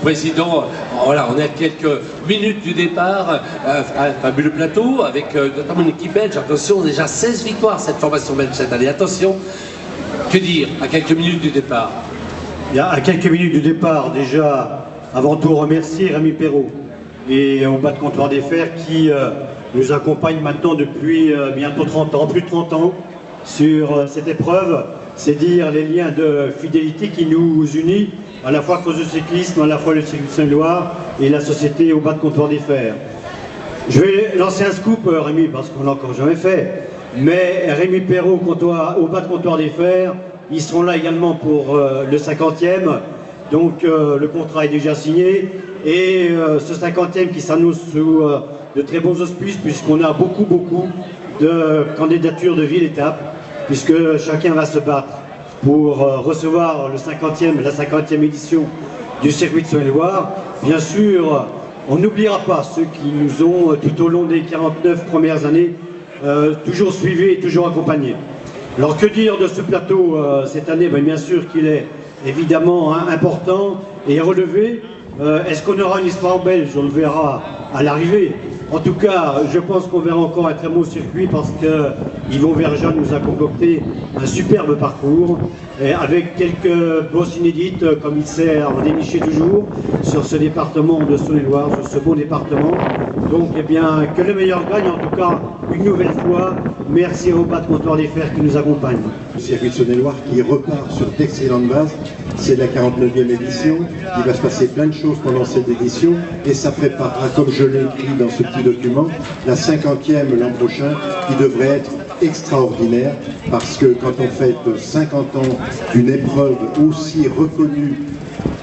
Président. Voilà, on est à quelques minutes du départ, un fabuleux plateau, avec notamment une équipe belge. Attention, déjà 16 victoires cette formation belge cette année. Attention, que dire à quelques minutes du départ? À quelques minutes du départ, déjà, avant tout remercier Rémi Perrault et au bas de comptoir des Fers qui nous accompagne maintenant depuis bientôt 30 ans, plus de 30 ans, sur cette épreuve. C'est dire les liens de fidélité qui nous unissent, à la fois cause du cyclisme, à la fois le circuit de Saône-et-Loire et la société au bas de comptoir des Fers. Je vais lancer un scoop, Rémi, parce qu'on l'a encore jamais fait, mais Rémi Perrault au bas de comptoir des Fers, ils seront là également pour le 50e, donc le contrat est déjà signé, et ce 50e qui s'annonce sous de très bons auspices, puisqu'on a beaucoup de candidatures de ville-étape, puisque chacun va se battre pour recevoir la 50e édition du circuit de Saône-et-Loire. Bien sûr, on n'oubliera pas ceux qui nous ont, tout au long des 49 premières années, toujours suivis et toujours accompagnés. Alors que dire de ce plateau cette année? Bien sûr qu'il est évidemment important et relevé. Est-ce qu'on aura une histoire belge? On le verra à l'arrivée. En tout cas, je pense qu'on verra encore un très beau circuit parce que Yvon Verja nous a concocté un superbe parcours avec quelques bosses inédites comme il sait en dénicher toujours sur ce département de Saône-et-Loire, sur ce beau département. Donc, eh bien, que le meilleur gagne. En tout cas, une nouvelle fois, merci au bas de comptoir des Fers qui nous accompagne. Le circuit de Saône-et-Loire qui repart sur d'excellentes bases. C'est la 49e édition. Il va se passer plein de choses pendant cette édition et ça préparera, comme je l'ai écrit dans ce petit document, la 50e l'an prochain qui devrait être extraordinaire parce que quand on fête 50 ans d'une épreuve aussi reconnue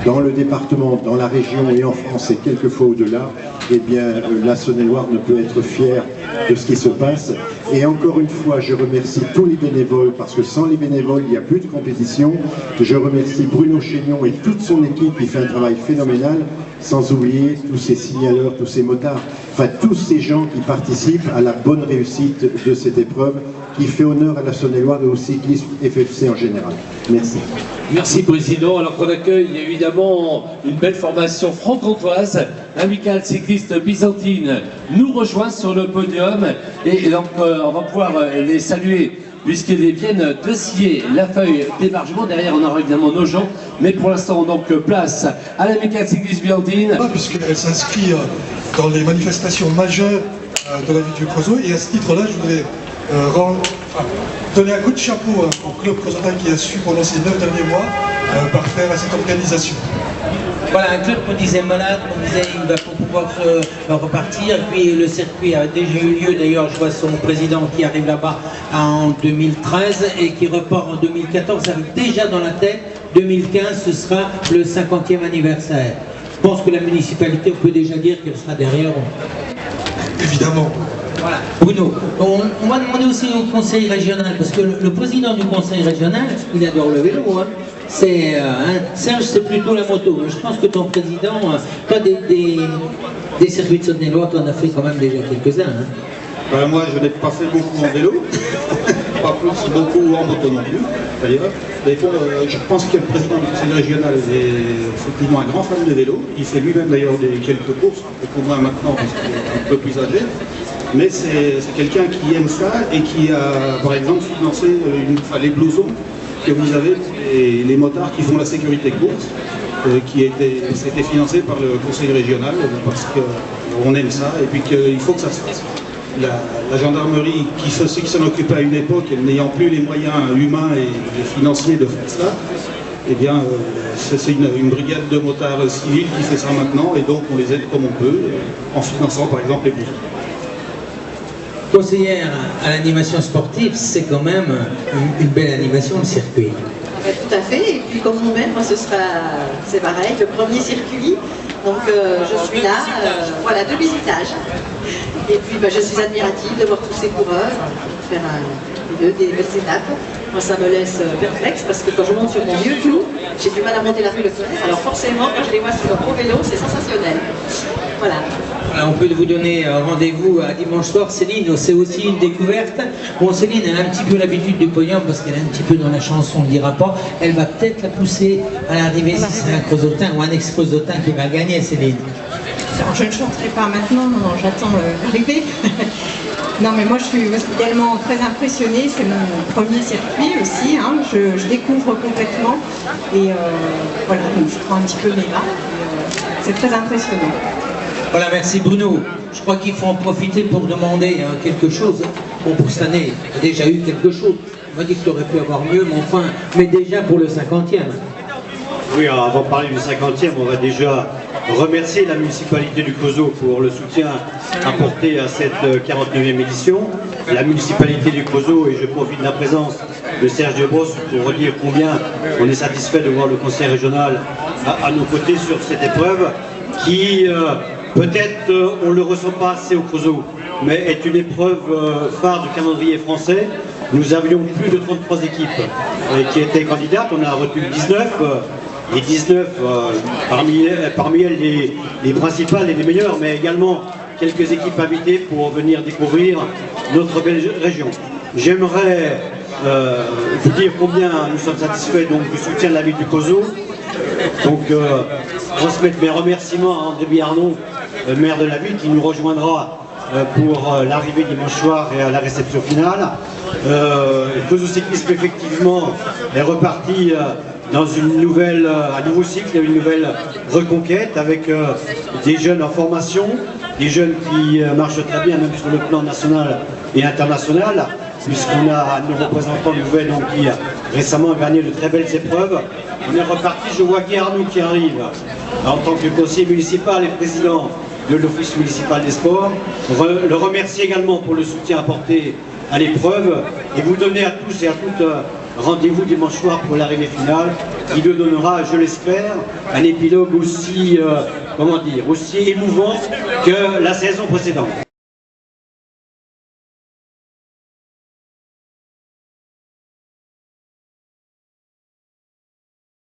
dans le département, dans la région et en France et quelquefois au-delà, eh bien la Saône-et-Loire ne peut être fière de ce qui se passe. Et encore une fois, je remercie tous les bénévoles, parce que sans les bénévoles, il n'y a plus de compétition. Je remercie Bruno Chénion et toute son équipe qui fait un travail phénoménal, sans oublier tous ces signaleurs, tous ces motards, enfin tous ces gens qui participent à la bonne réussite de cette épreuve, qui fait honneur à la Saône-et-Loire et au cyclisme FFC en général. Merci. Merci Président. Alors qu'on accueille évidemment une belle formation franc-comtoise, l'amicale cycliste byzantine nous rejoint sur le podium et donc on va pouvoir les saluer puisqu'ils viennent de scier la feuille d'émargement. Derrière on aura évidemment nos gens, mais pour l'instant donc place à l'amicale cycliste byzantine. Puisqu'elle s'inscrit dans les manifestations majeures de la ville du Creusot, et à ce titre-là je voudrais donner un coup de chapeau au club creusotin qui a su pendant ces 9 derniers mois parfaire à cette organisation. Voilà, un club qu'on disait malade, qu'on disait il va pouvoir repartir, puis le circuit a déjà eu lieu, d'ailleurs je vois son président qui arrive là-bas en 2013 et qui repart en 2014 avec déjà dans la tête 2015 ce sera le 50e anniversaire. Je pense que la municipalité, on peut déjà dire qu'elle sera derrière. Évidemment. Voilà. Bruno, on va demander aussi au conseil régional, parce que le président du conseil régional, il adore le vélo, hein. Serge, c'est plutôt la moto. Je pense que ton président, toi des circuits de Saône-et-Loire, tu en as fait quand même déjà quelques-uns. Hein. Moi, je n'ai pas fait beaucoup en vélo, pas plus beaucoup en moto non plus, d'ailleurs. Mais bon, je pense que le président du conseil régional est effectivement un grand fan de vélo. Il fait lui-même d'ailleurs quelques courses, beaucoup moins maintenant parce qu'il est un peu plus âgé. Mais c'est quelqu'un qui aime ça et qui a, par exemple, financé les blousons que vous avez pour les motards qui font la sécurité course, c'était financé par le conseil régional parce qu'on aime ça et puis qu'il faut que ça se fasse. La gendarmerie qui s'en occupait à une époque, n'ayant plus les moyens humains et financiers de faire cela, eh bien, c'est une brigade de motards civils qui fait ça maintenant et donc on les aide comme on peut en finançant par exemple les blousons. Conseillère à l'animation sportive, c'est quand même une belle animation, le circuit. Tout à fait, et puis comme vous-même, moi c'est pareil, le premier circuit, donc je suis là, voilà, de visitage. Et puis je suis admirative de voir tous ces coureurs faire des belles étapes. Moi ça me laisse perplexe parce que quand je monte sur mon vieux clou, j'ai du mal à monter la rue Leclerc, alors forcément quand je les vois sur leur gros vélo, c'est sensationnel. Voilà. Voilà, on peut vous donner rendez-vous à dimanche soir. Céline, c'est aussi une découverte. Bon, Céline, elle a un petit peu l'habitude du podium parce qu'elle est un petit peu dans la chanson, on ne le dira pas. Elle va peut-être la pousser à l'arrivée si c'est un creusotin ou un ex-creusotin qui va gagner, Céline. Alors, je ne chanterai pas maintenant, non, j'attends l'arrivée. Non, mais moi je suis également très impressionnée, c'est mon premier circuit aussi, hein. Je découvre complètement et voilà, donc je prends un petit peu mes marques, c'est très impressionnant. Voilà, merci Bruno. Je crois qu'il faut en profiter pour demander quelque chose. Bon, pour cette année, il y a déjà eu quelque chose. On m'a dit que tu aurais pu avoir mieux, mais enfin, mais déjà pour le 50e. Oui, alors avant de parler du 50e, on va déjà remercier la municipalité du Creusot pour le soutien apporté à cette 49e édition. La municipalité du Creusot, et je profite de la présence de Serge Debrosse pour redire combien on est satisfait de voir le conseil régional à nos côtés sur cette épreuve qui, peut-être, on ne le ressent pas assez au Creusot, mais est une épreuve phare du calendrier français. Nous avions plus de 33 équipes qui étaient candidates, on a retenu 19. Les 19, parmi elles les principales et les meilleures, mais également quelques équipes invitées pour venir découvrir notre belle région. J'aimerais vous dire combien nous sommes satisfaits donc, du soutien de la ville du Creusot. Donc, transmettre mes remerciements à André Biarnon, maire de la ville, qui nous rejoindra pour l'arrivée dimanche soir et à la réception finale. Le Creusot Cyclisme, effectivement, est reparti dans un nouveau cycle, une nouvelle reconquête avec des jeunes en formation, des jeunes qui marchent très bien même sur le plan national et international, puisqu'on a nos représentants nouvelles qui récemment ont gagné de très belles épreuves. On est reparti, je vois Guy Arnoux qui arrive en tant que conseiller municipal et président de l'Office municipal des sports. Le remercier également pour le soutien apporté à l'épreuve et vous donner à tous et à toutes rendez-vous dimanche soir pour l'arrivée finale, qui nous donnera, je l'espère, un épilogue aussi, aussi émouvant que la saison précédente.